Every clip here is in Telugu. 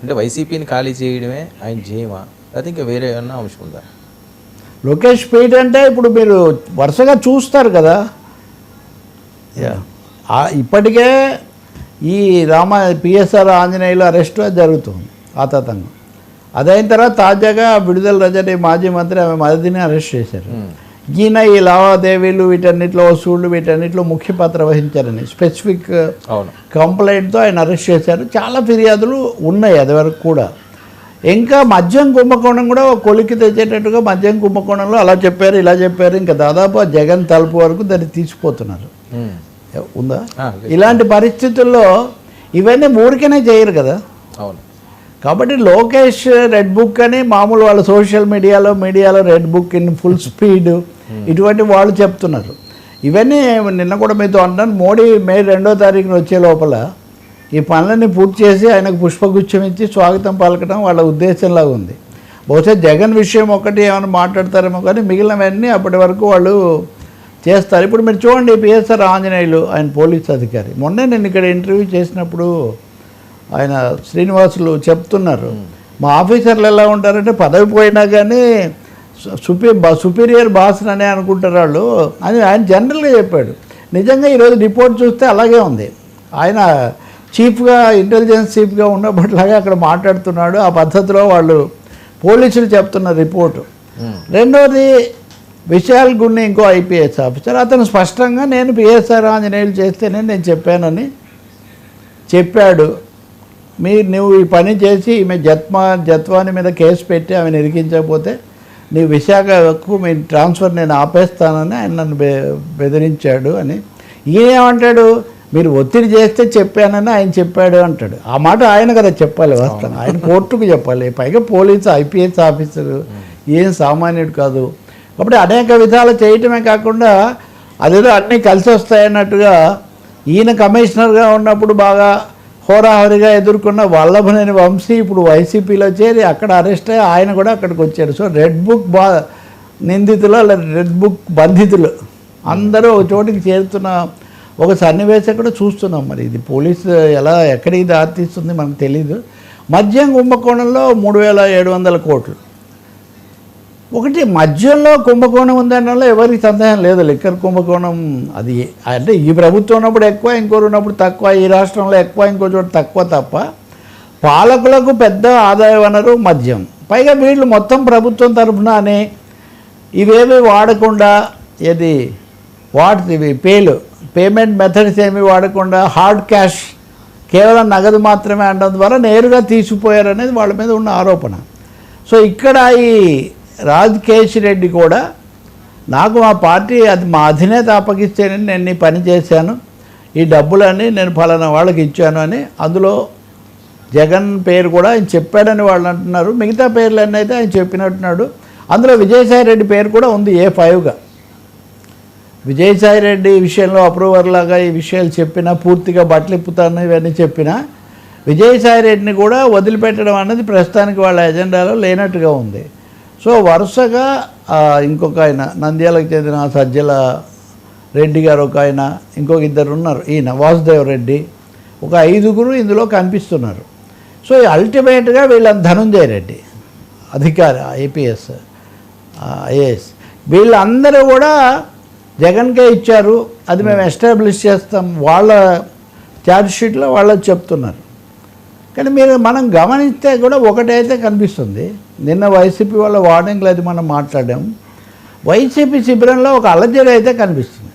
అంటే వైసీపీని ఖాళీ చేయడమే ఆయన జయమా, లేకపోతే ఇంకా వేరే ఏమన్నా అంశం ఉందా? లోకేష్ స్పీడ్ అంటే ఇప్పుడు మీరు వరుసగా చూస్తారు కదా, ఇప్పటికే ఈ పిఎస్ఆర్ ఆంజనేయులు అరెస్ట్ జరుగుతుంది ఆతతంగా. అదైన తర్వాత తాజాగా విడుదల రజని మాజీ మంత్రి ఆమె మదతిని అరెస్ట్ చేశారు. ఈయన ఈ లావాదేవీలు వీటన్నిటిలో వసూళ్ళు వీటన్నిటిలో ముఖ్య పాత్ర వహించారని స్పెసిఫిక్ కంప్లైంట్తో ఆయన అరెస్ట్ చేశారు. చాలా ఫిర్యాదులు ఉన్నాయి అది వరకు కూడా. ఇంకా మద్యం కుంభకోణం కూడా కొలికి తెచ్చేటట్టుగా మద్యం కుంభకోణంలో అలా చెప్పారు ఇలా చెప్పారు, ఇంకా దాదాపు జగన్ తలుపు వరకు దాన్ని తీసిపోతున్నారు. ఉందా? ఇలాంటి పరిస్థితుల్లో ఇవన్నీ ఊరికనే చేయరు కదా. అవును. కాబట్టి లోకేష్ రెడ్ బుక్ అని మామూలు వాళ్ళు సోషల్ మీడియాలో red book in full speed ఇటువంటి వాళ్ళు చెప్తున్నారు. ఇవన్నీ నిన్న కూడా మీతో అంటాను, మోడీ మే 2వ తారీఖున వచ్చే లోపల ఈ పనులన్నీ పూర్తి చేసి ఆయనకు పుష్పగుచ్చం ఇచ్చి స్వాగతం పలకడం వాళ్ళ ఉద్దేశంలాగా ఉంది. బహుశా జగన్ విషయం ఒకటి ఏమైనా మాట్లాడతారేమో కానీ మిగిలినవన్నీ అప్పటి వరకు వాళ్ళు చేస్తారు. ఇప్పుడు మీరు చూడండి, పిఎస్ఆర్ ఆంజనేయులు ఆయన పోలీస్ అధికారి, మొన్నే నేను ఇక్కడ ఇంటర్వ్యూ చేసినప్పుడు ఆయన శ్రీనివాసులు చెప్తున్నారు, మా ఆఫీసర్లు ఎలా ఉంటారంటే పదవి పోయినా కానీ సుపీరియర్ బాస్ అనే అనుకుంటారు వాళ్ళు అని ఆయన జనరల్గా చెప్పాడు. నిజంగా ఈరోజు రిపోర్ట్ చూస్తే అలాగే ఉంది. ఆయన చీఫ్గా ఇంటెలిజెన్స్ చీఫ్గా ఉన్నప్పటిలాగా అక్కడ మాట్లాడుతున్నాడు. ఆ పద్ధతిలో వాళ్ళు పోలీసులు చెప్తున్న రిపోర్టు. రెండోది విశాల్ గున్ని ఇంకో ఐపీఎస్ ఆఫీసర్, అతను స్పష్టంగా నేను పిఎస్ఆర్ ఆంజనేయులు చేస్తేనే నేను చెప్పానని చెప్పాడు. నువ్వు ఈ పని చేసి ఈమె జత్వాని మీద కేసు పెట్టి ఆమెను ఇరికించకపోతే నీ విశాఖకు మీ ట్రాన్స్ఫర్ నేను ఆపేస్తానని ఆయన నన్ను బెదిరించాడు అని. ఈయనేమంటాడు, మీరు ఒత్తిడి చేస్తే చెప్పానని ఆయన చెప్పాడు అంటాడు. ఆ మాట ఆయన కదా చెప్పాలి, వాస్తవం ఆయన కోర్టుకు చెప్పాలి. పైగా పోలీసు ఐపీఎస్ ఆఫీసరు ఏం సామాన్యుడు కాదు. కాబట్టి అనేక విధాలు చేయటమే కాకుండా అదేదో అన్నీ కలిసి వస్తాయన్నట్టుగా ఈయన కమిషనర్గా ఉన్నప్పుడు బాగా హోరాహోరీగా ఎదుర్కొన్న వల్లభనేని వంశీ ఇప్పుడు వైసీపీలో చేరి అక్కడ అరెస్ట్ అయ్యి ఆయన కూడా అక్కడికి వచ్చాడు. సో రెడ్ బుక్ నిందితులు రెడ్ బుక్ బంధితులు అందరూ ఒక చోటికి చేరుతున్న ఒక సన్నివేశం కూడా చూస్తున్నాం. మరి ఇది పోలీసు ఎక్కడికి దారితీస్తుంది మనకు తెలీదు. మద్యం కుంభకోణంలో 3700 కోట్లు. ఒకటి మద్యంలో కుంభకోణం ఉందనలో ఎవరికి సందేహం లేదు. లిక్కర్ కుంభకోణం అది అంటే ఈ ప్రభుత్వం ఉన్నప్పుడు ఎక్కువ, ఇంకోరు ఉన్నప్పుడు తక్కువ, ఈ రాష్ట్రంలో ఎక్కువ ఇంకో చోట తక్కువ తప్ప పాలకులకు పెద్ద ఆదాయ వనరు మద్యం. పైగా వీళ్ళు మొత్తం ప్రభుత్వం తరఫున అని ఇవేవి వాడకుండా ఇవి పేమెంట్ మెథడ్స్ ఏమి వాడకుండా హార్డ్ క్యాష్ కేవలం నగదు మాత్రమే అనడం ద్వారా నేరుగా తీసిపోయారనేది వాళ్ళ మీద ఉన్న ఆరోపణ. సో ఇక్కడ ఈ రాజకేష్ రెడ్డి కూడా నాకు మా పార్టీ అది మా అధినేత అప్పగిస్తేనని నేను ఈ పని చేశాను, ఈ డబ్బులన్నీ నేను ఫలానా వాళ్ళకి ఇచ్చాను అని అందులో జగన్ పేరు కూడా ఆయన చెప్పాడని వాళ్ళు అంటున్నారు. మిగతా పేర్లన్నీ అయితే ఆయన చెప్పినట్టున్నాడు. అందులో విజయసాయిరెడ్డి పేరు కూడా ఉంది A5గా. విజయసాయిరెడ్డి విషయంలో అప్రూవర్ లాగా ఈ విషయాలు చెప్పినా, పూర్తిగా బట్టలు ఇప్పుతాను ఇవన్నీ చెప్పినా విజయసాయిరెడ్డిని కూడా వదిలిపెట్టడం అన్నది ప్రస్తుతానికి వాళ్ళ ఎజెండాలో లేనట్టుగా ఉంది. సో వరుసగా ఇంకొక ఆయన నంద్యాలకు చెందిన సజ్జల రెడ్డి గారు ఒక ఆయన, ఇంకొక ఇద్దరు ఉన్నారు, ఈయన వాసుదేవ్ రెడ్డి, ఒక 5గురు ఇందులో కనిపిస్తున్నారు. సో అల్టిమేట్గా వీళ్ళని ధనుంజయ రెడ్డి అధికారి ఐఏఎస్ వీళ్ళందరూ కూడా జగన్కే ఇచ్చారు, అది మేము ఎస్టాబ్లిష్ చేస్తాం వాళ్ళ ఛార్జ్షీట్లో వాళ్ళు చెప్తున్నారు. కానీ మనం గమనిస్తే కూడా ఒకటైతే కనిపిస్తుంది. నిన్న వైసీపీ వాళ్ళ వార్నింగ్లు అది మనం మాట్లాడాం. వైసీపీ శిబిరంలో ఒక అలజడి అయితే కనిపిస్తుంది.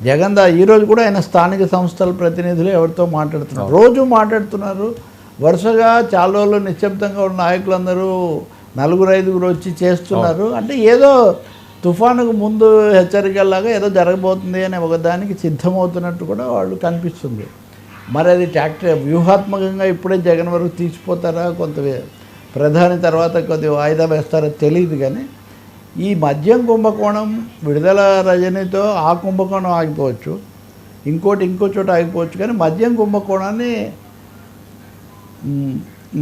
జగన్ ఈరోజు కూడా ఆయన స్థానిక సంస్థల ప్రతినిధులు ఎవరితో మాట్లాడుతున్నారు, రోజు మాట్లాడుతున్నారు. వరుసగా చాలా రోజులు నిశ్శబ్దంగా ఉన్న నాయకులందరూ 4-5 వచ్చి చేస్తున్నారు. అంటే ఏదో తుఫానుకు ముందు హెచ్చరికలాగా ఏదో జరగబోతుంది అని ఒకదానికి సిద్ధమవుతున్నట్టు కూడా వాళ్ళు కనిపిస్తుంది. మరి అది వ్యూహాత్మకంగా ఇప్పుడే జగన్ వరకు తీసిపోతారా, కొంత ప్రధాని తర్వాత కొద్దిగా వాయిదా వేస్తారో తెలియదు. కానీ ఈ మద్యం కుంభకోణం విడుదల రజనీతో ఆ కుంభకోణం ఆగిపోవచ్చు, ఇంకో చోట ఆగిపోవచ్చు. కానీ మద్యం కుంభకోణాన్ని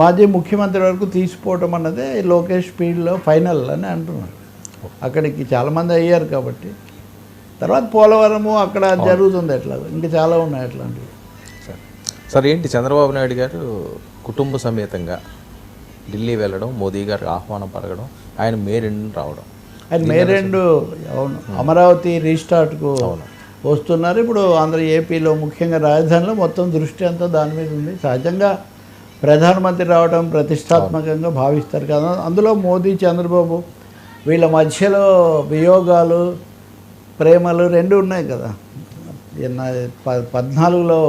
మాజీ ముఖ్యమంత్రి వరకు తీసిపోవటం అన్నదే లోకేష్ స్పీడ్లో ఫైనల్ అని అంటున్నారు. అక్కడికి చాలామంది అయ్యారు కాబట్టి తర్వాత పోలవరము అక్కడ జరుగుతుంది. ఎట్లా ఇంకా చాలా ఉన్నాయి అట్లాంటివి. సార్ ఏంటి చంద్రబాబు నాయుడు గారు కుటుంబ సమేతంగా ఢిల్లీ వెళ్ళడం, మోదీ గారికి ఆహ్వానం పలకడం, ఆయన మే 2 రావడం. ఆయన మే 2 అవును అమరావతి రీస్టార్ట్కు వస్తున్నారు. ఇప్పుడు ఏపీలో ముఖ్యంగా రాజధానిలో మొత్తం దృష్టి అంతా దాని మీద ఉంది. సహజంగా ప్రధానమంత్రి రావడం ప్రతిష్టాత్మకంగా భావిస్తారు కదా. అందులో మోదీ, చంద్రబాబు వీళ్ళ మధ్యలో వియోగాలు, ప్రేమలు రెండు ఉన్నాయి కదా. 14లో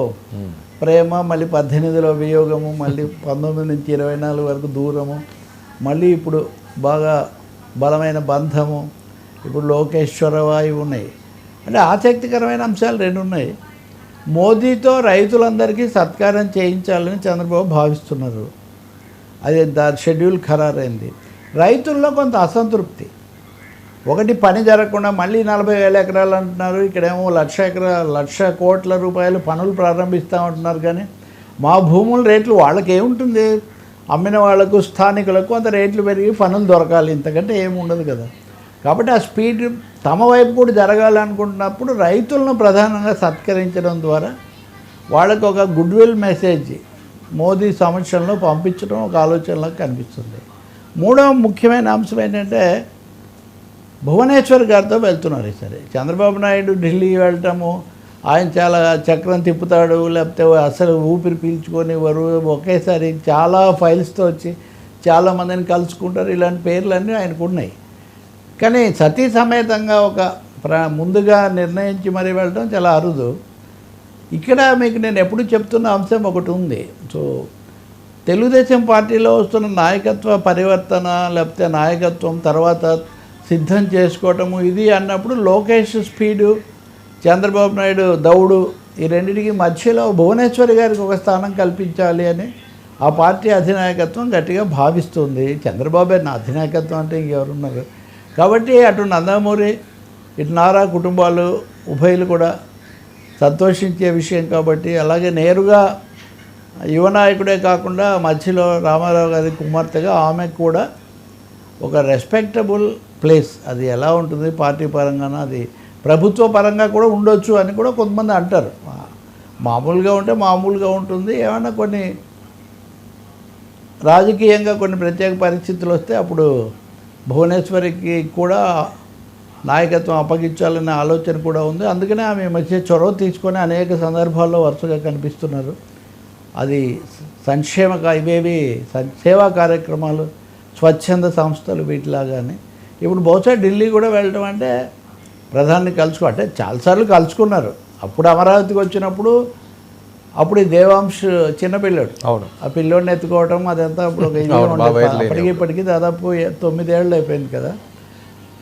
ప్రేమ, మళ్ళీ 18లో వియోగము, మళ్ళీ 19 నుంచి 24 వరకు దూరము, మళ్ళీ ఇప్పుడు బాగా బలమైన బంధము, ఇప్పుడు లోకేశ్వరవాయువు ఉన్నాయి. అంటే ఆసక్తికరమైన అంశాలు రెండు ఉన్నాయి. మోదీతో రైతులందరికీ సత్కారం చేయించాలని చంద్రబాబు భావిస్తున్నారు. అది షెడ్యూల్ ఖరారైంది. రైతుల్లో కొంత అసంతృప్తి. ఒకటి పని జరగకుండా మళ్ళీ 40,000 ఎకరాలు అంటున్నారు. ఇక్కడేమో 1,00,000 కోట్ల రూపాయలు పనులు ప్రారంభిస్తామంటున్నారు. కానీ మా భూముల రేట్లు వాళ్ళకి ఏముంటుంది, అమ్మిన వాళ్లకు స్థానికులకు కొంత రేట్లు పెరిగి పనులు దొరకాలి, ఇంతకంటే ఏముండదు కదా. కాబట్టి ఆ స్పీడ్ తమ వైపు కూడా జరగాలనుకుంటున్నప్పుడు రైతులను ప్రధానంగా సత్కరించడం ద్వారా వాళ్ళకు ఒక గుడ్ విల్ మెసేజ్ మోదీ సమక్షంలో పంపించడం ఒక ఆలోచనలో కనిపిస్తుంది. మూడవ ముఖ్యమైన అంశం ఏంటంటే భువనేశ్వర్ గారితో వెళ్తున్నారు. ఈసారి చంద్రబాబు నాయుడు ఢిల్లీ వెళ్ళటము, ఆయన చాలా చక్రం తిప్పుతాడు, లేకపోతే అసలు ఊపిరి పీల్చుకొని ఒకేసారి చాలా ఫైల్స్తో వచ్చి చాలామందిని కలుసుకుంటారు. ఇలాంటి పేర్లన్నీ ఆయనకు ఉన్నాయి. కానీ సతీ సమేతంగా ముందుగా నిర్ణయించి మరీ వెళ్ళడం చాలా అరుదు. ఇక్కడ మీకు నేను ఎప్పుడు చెప్తున్న అంశం ఒకటి ఉంది. సో తెలుగుదేశం పార్టీలో వస్తున్న నాయకత్వ పరివర్తన, లేకపోతే నాయకత్వం తర్వాత సిద్ధం చేసుకోవటము ఇది అన్నప్పుడు లోకేష్ స్పీడు, చంద్రబాబు నాయుడు దౌడు, ఈ రెండింటికి మధ్యలో భువనేశ్వరి గారికి ఒక స్థానం కల్పించాలి అని ఆ పార్టీ అధినాయకత్వం గట్టిగా భావిస్తుంది. చంద్రబాబు నా అధినాయకత్వం అంటే ఇంకెవరున్నారు. కాబట్టి అటు నందమూరి, ఇటు నారా కుటుంబాలు ఉభయులు కూడా సంతోషించే విషయం కాబట్టి, అలాగే నేరుగా యువ నాయకుడే కాకుండా మధ్యలో రామారావు గారి కుమార్తెగా ఆమెకు కూడా ఒక రెస్పెక్టబుల్ ప్లేస్, అది ఎలా ఉంటుంది పార్టీ పరంగాన, అది ప్రభుత్వ పరంగా కూడా ఉండొచ్చు అని కూడా కొంతమంది అంటారు. మామూలుగా ఉంటే మామూలుగా ఉంటుంది, ఏమైనా కొన్ని రాజకీయంగా కొన్ని ప్రత్యేక పరిస్థితులు వస్తే అప్పుడు భువనేశ్వరికి కూడా నాయకత్వం అప్పగించాలనే ఆలోచన కూడా ఉంది. అందుకనే ఆమె మధ్య చొరవ తీసుకొని అనేక సందర్భాల్లో వరుసగా కనిపిస్తున్నారు. అది ఇవేవి సేవా కార్యక్రమాలు, స్వచ్ఛంద సంస్థలు వీటిలాగానే. ఇప్పుడు బహుశా ఢిల్లీ కూడా వెళ్ళడం అంటే ప్రధాని అంటే చాలాసార్లు కలుసుకున్నారు. అప్పుడు అమరావతికి వచ్చినప్పుడు అప్పుడు ఈ దేవాంశ్ చిన్నపిల్లాడు, అవును, ఆ పిల్లోడిని ఎత్తుకోవటం అదంతా ఇప్పుడు ఇప్పటికీ దాదాపు 9 ఏళ్ళు అయిపోయింది కదా.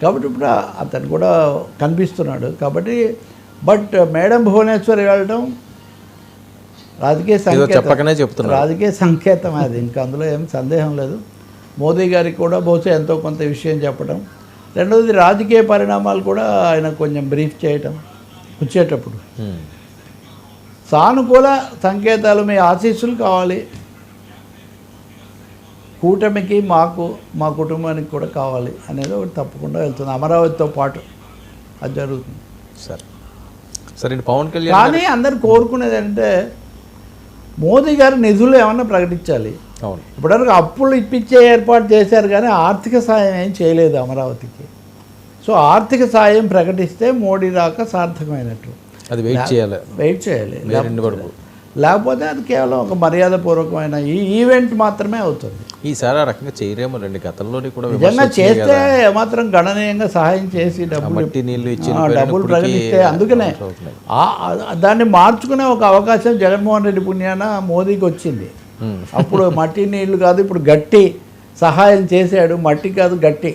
కాబట్టి ఇప్పుడు అతను కూడా కనిపిస్తున్నాడు. కాబట్టి బట్ మేడం భువనేశ్వరి వెళ్ళడం రాజకీయ సంకేతం అది, ఇంకా అందులో ఏం సందేహం లేదు. మోదీ గారికి కూడా బహుశా ఎంతో కొంత విషయం చెప్పడం. రెండవది రాజకీయ పరిణామాలు కూడా ఆయన కొంచెం బ్రీఫ్ చేయటం వచ్చేటప్పుడు. సానుకూల సంకేతాలు, మీ ఆశీస్సులు కావాలి కూటమికి, మా కుటుంబానికి కూడా కావాలి అనేది ఒకటి తప్పకుండా వెళ్తుంది. అమరావతితో పాటు అది జరుగుతుంది. సరే పవన్ కళ్యాణ్ కానీ అందరు కోరుకునేది అంటే మోదీ గారు నిధులు ఏమన్నా ప్రకటించాలి. అవును, ఇప్పటివరకు అప్పులు ఇప్పించే ఏర్పాటు చేశారు కానీ ఆర్థిక సాయం ఏం చేయలేదు అమరావతికి. సో ఆర్థిక సాయం ప్రకటిస్తే మోడీ రాక సార్థకమైనట్టు. అది వెయిట్ చేయాలి లేకపోతే అది కేవలం ఒక మర్యాదపూర్వకమైన ఈ ఈవెంట్ మాత్రమే అవుతుంది. ఈసారి ఆ రకంగా చేయరేమో. గతంలోని కూడా నిజంగా చేస్తే ఏమాత్రం గణనీయంగా సహాయం చేసి డబ్బులు ప్రకటిస్తే, అందుకనే దాన్ని మార్చుకునే ఒక అవకాశం జగన్మోహన్ రెడ్డి పుణ్యాన మోదీకి వచ్చింది. అప్పుడు మట్టి నీళ్లు కాదు, ఇప్పుడు గట్టి సహాయం చేశాడు. మట్టి కాదు గట్టి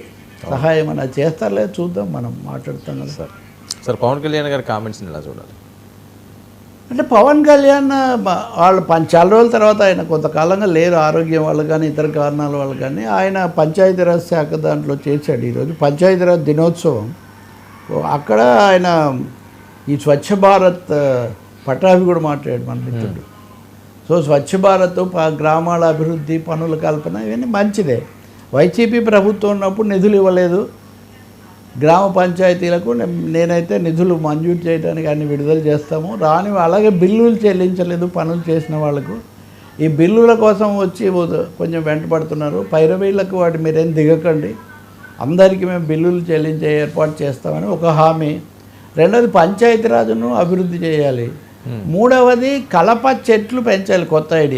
సహాయం అని చేస్తారులేదు, చూద్దాం, మనం మాట్లాడుతాం కదా. సార్ పవన్ కళ్యాణ్ గారి కామెంట్స్ని ఎలా చూడాలి అంటే పవన్ కళ్యాణ్ వాళ్ళు చాలా రోజుల తర్వాత ఆయన కొంతకాలంగా లేరు, ఆరోగ్యం వల్ల కానీ ఇతర కారణాల వల్ల కానీ. ఆయన పంచాయతీరాజ్ శాఖ దాంట్లో చేశాడు. ఈరోజు పంచాయతీరాజ్ దినోత్సవం, అక్కడ ఆయన ఈ స్వచ్ఛ భారత్ పటాభి కూడా మాట్లాడాడు మన మిత్రుడు. సో స్వచ్ఛ భారత్, గ్రామాల అభివృద్ధి, పనుల కల్పన ఇవన్నీ మంచిదే. వైసీపీ ప్రభుత్వం ఉన్నప్పుడు నిధులు ఇవ్వలేదు గ్రామ పంచాయతీలకు. నేనైతే నిధులు మంజూరు చేయడానికి అన్ని విడుదల చేస్తాము, అలాగే బిల్లులు చెల్లించలేదు పనులు చేసిన వాళ్ళకు. ఈ బిల్లుల కోసం వచ్చి కొంచెం వెంటపడుతున్నారు. పైరవీళ్ళకు వాటి మీరేం దిగకండి, అందరికీ మేము బిల్లులు చెల్లించే ఏర్పాటు చేస్తామని ఒక హామీ. రెండవది పంచాయతీరాజును అభివృద్ధి చేయాలి. మూడవది కలప చెట్లు పెంచాలి, కొత్త ఐడియా.